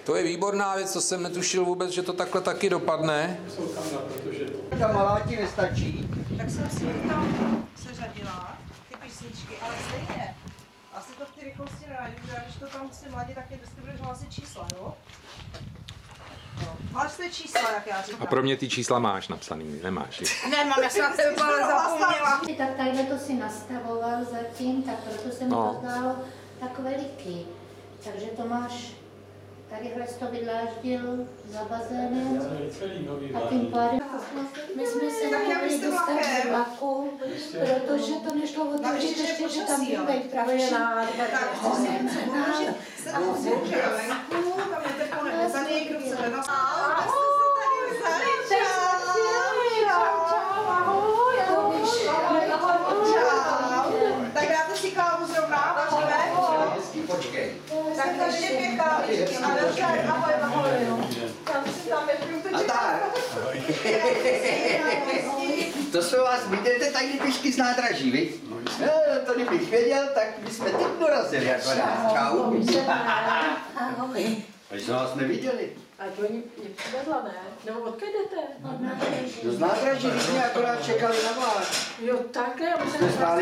To je výborná věc, to jsem netušil vůbec, že to takhle taky dopadne. Ta malá ti nestačí. Tak jsem si tam seřadila ty písničky, ale stejně. Asi to v té rychlosti nerádi, protože když to tam musím ladit, tak je vždycky budeš hlásit čísla, jo? Máš ty čísla, jak já říkám. A pro mě ty čísla máš napsaný, nemáš? Nemám, já jsem na tebe ale zapomněla. Tak takhle to si nastavoval zatím, tak proto se mi to zdálo tak veliký. Takže to máš, tadyhle jsi to vydláždil za bazénem a tím pádem my jsme se nemohli dostat z vlaku, protože to nešlo odložit ještě, že tam byl být pravěná. Tak dáte si kávu zrovna, vaříme? Počkej. Tak ještě 2 kávičky, a velká ahoj. Tam si tam A tak. To jsou vás, vidíte tady pěšky z nádraží, vy? No, to kdybych věděl, tak bychom teď dorazili, jako nás. Čau. Až jsme vás neviděli. A to oni mě přivedla, ne? Nebo odkud jdete? No z nádraží, my jsme akorát čekali na vás. Jo, takhle, já musím